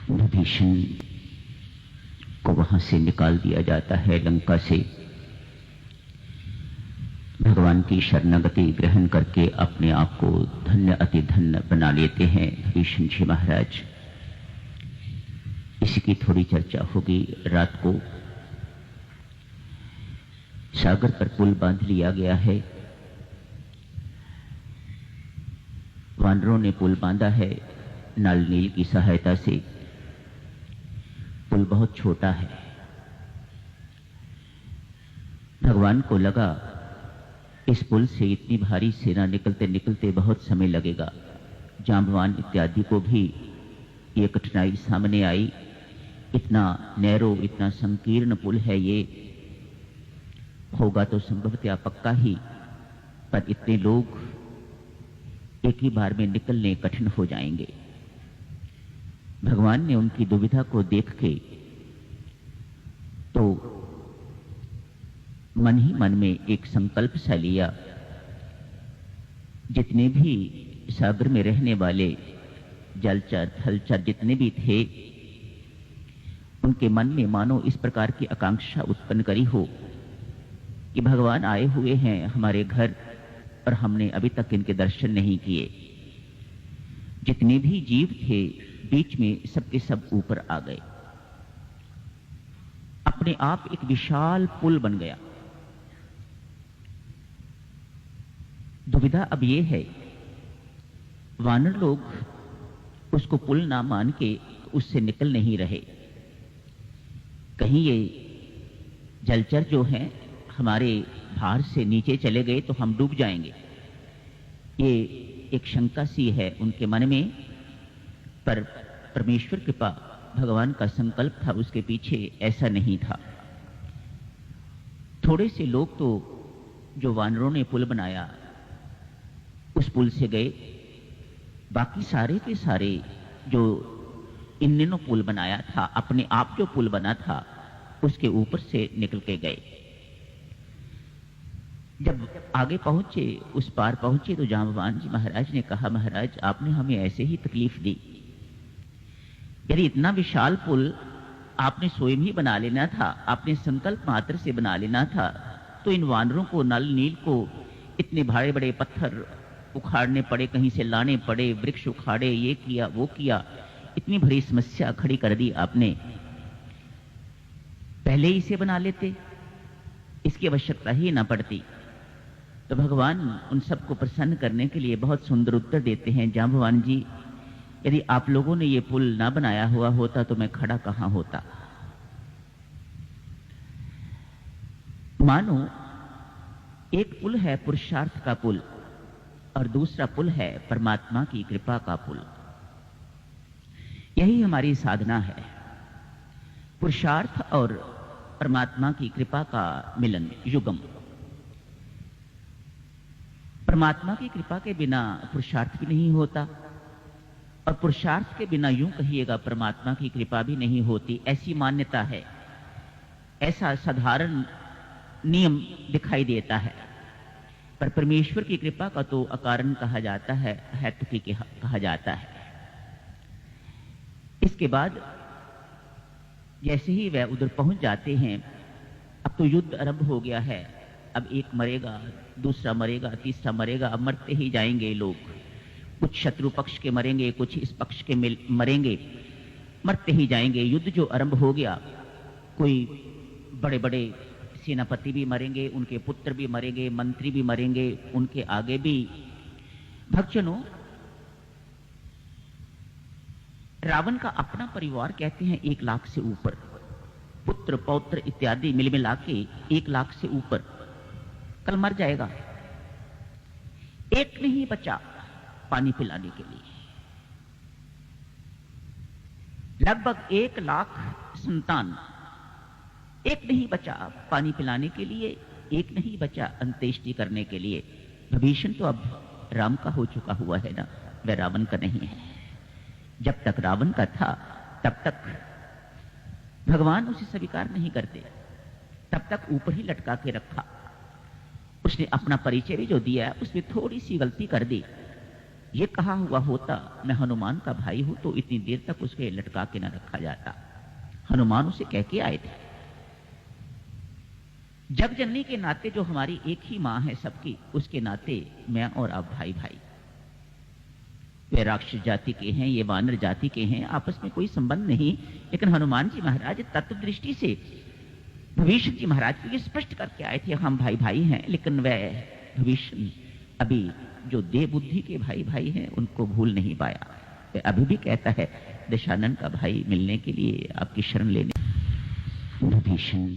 विभीषण को वहां से निकाल दिया जाता है, लंका से। भगवान की शरणागति ग्रहण करके अपने आप को धन्य अति धन्य बना लेते हैं विभीषण जी महाराज। इसी की थोड़ी चर्चा होगी। रात को सागर पर पुल बांध लिया गया है। वानरों ने पुल बांधा है नल नील की सहायता से। पुल बहुत छोटा है। भगवान को लगा इस पुल से इतनी भारी सेना निकलते निकलते बहुत समय लगेगा। जांबवान इत्यादि को भी ये कठिनाई सामने आई। इतना नैरो, इतना संकीर्ण पुल है, ये होगा तो संभवतः पक्का ही, पर इतने लोग एक ही बार में निकलने कठिन हो जाएंगे। भगवान ने उनकी दुविधा को देख के तो मन ही मन में एक संकल्प सा लिया। जितने भी सागर में रहने वाले जलचर थलचर जितने भी थे, उनके मन में मानो इस प्रकार की आकांक्षा उत्पन्न करी हो कि भगवान आए हुए हैं हमारे घर और हमने अभी तक इनके दर्शन नहीं किए। जितने भी जीव थे बीच में सबके सब ऊपर आ गए। अपने आप एक विशाल पुल बन गया। दुविधा अब ये है, वानर लोग उसको पुल ना मान के उससे निकल नहीं रहे। कहीं ये जलचर जो हैं हमारे भार से नीचे चले गए तो हम डूब जाएंगे, ये एक शंका सी है उनके मन में। पर परमेश्वर कृपा, भगवान का संकल्प था उसके पीछे, ऐसा नहीं था। थोड़े से लोग तो जो वानरों ने पुल बनाया उस पुल से गए, बाकी सारे के सारे जो इनने पुल बनाया था, अपने आप जो पुल बना था उसके ऊपर से निकल के गए। जब आगे पहुंचे, उस पार पहुंचे, तो जांबवान जी महाराज ने कहा, महाराज आपने हमें ऐसे ही तकलीफ दी। यदि इतना विशाल पुल आपने स्वयं ही बना लेना था, आपने संकल्प मात्र से बना लेना था, तो इन वानरों को, नल नील को इतने बड़े बड़े पत्थर उखाड़ने पड़े, कहीं से लाने पड़े, वृक्ष उखाड़े, ये किया वो किया, इतनी बड़ी समस्या खड़ी कर दी आपने। पहले ही इसे बना लेते, इसकी आवश्यकता ही ना पड़ती। तो भगवान उन सबको प्रसन्न करने के लिए बहुत सुंदर उत्तर देते हैं, जांबवान जी यदि आप लोगों ने ये पुल ना बनाया हुआ होता तो मैं खड़ा कहां होता। मानो एक पुल है पुरुषार्थ का पुल और दूसरा पुल है परमात्मा की कृपा का पुल। यही हमारी साधना है, पुरुषार्थ और परमात्मा की कृपा का मिलन, युगम। परमात्मा की कृपा के बिना पुरुषार्थ भी नहीं होता और पुरुषार्थ के बिना यूं कहिएगा परमात्मा की कृपा भी नहीं होती। ऐसी मान्यता है, ऐसा साधारण नियम दिखाई देता है। पर परमेश्वर की कृपा का तो अकारण कहा जाता है, हेतु की कहा जाता है। इसके बाद जैसे ही वह उधर पहुंच जाते हैं, अब तो युद्ध आरंभ हो गया है। अब एक मरेगा, दूसरा मरेगा, तीसरा मरेगा, अब मरते ही जाएंगे लोग। कुछ शत्रु पक्ष के मरेंगे, कुछ इस पक्ष के मरेंगे, मरते ही जाएंगे। युद्ध जो आरंभ हो गया, कोई बड़े बड़े सेनापति भी मरेंगे, उनके पुत्र भी मरेंगे, मंत्री भी मरेंगे, उनके आगे भी। भक्तजनों, रावण का अपना परिवार कहते हैं 1 लाख से ऊपर, पुत्र पौत्र इत्यादि मिल मिला के 1 लाख से ऊपर। कल मर जाएगा, एक नहीं बचा पानी पिलाने के लिए। लगभग 1 लाख संतान, एक नहीं बचा पानी पिलाने के लिए, एक नहीं बचा अंत्येष्टि करने के लिए। विभीषण तो अब राम का हो चुका हुआ है ना, वह रावण का नहीं है। जब तक रावण का था तब तक भगवान उसे स्वीकार नहीं करते, तब तक ऊपर ही लटका के रखा। उसने अपना परिचय भी जो दिया उसमें थोड़ी सी गलती कर दी। ये कहा हुआ होता मैं हनुमान का भाई हूं तो इतनी देर तक उसके लटका के न रखा जाता। हनुमान उसे कह के आए थे। जग जननी के नाते जो हमारी एक ही मां है सबकी, उसके नाते मैं और आप भाई भाई। वे राक्षस जाति के हैं, ये वानर जाति के हैं, आपस में कोई संबंध नहीं। लेकिन हनुमान जी महाराज तत्व दृष्टि से भविष्य जी महाराज को ये स्पष्ट करके आए थे, हम भाई भाई हैं। लेकिन वह भविष्य अभी जो देह बुद्धि के भाई भाई हैं उनको भूल नहीं पाया। वह अभी भी कहता है दशानन का भाई मिलने के लिए आपकी शरण लेने। विभीषण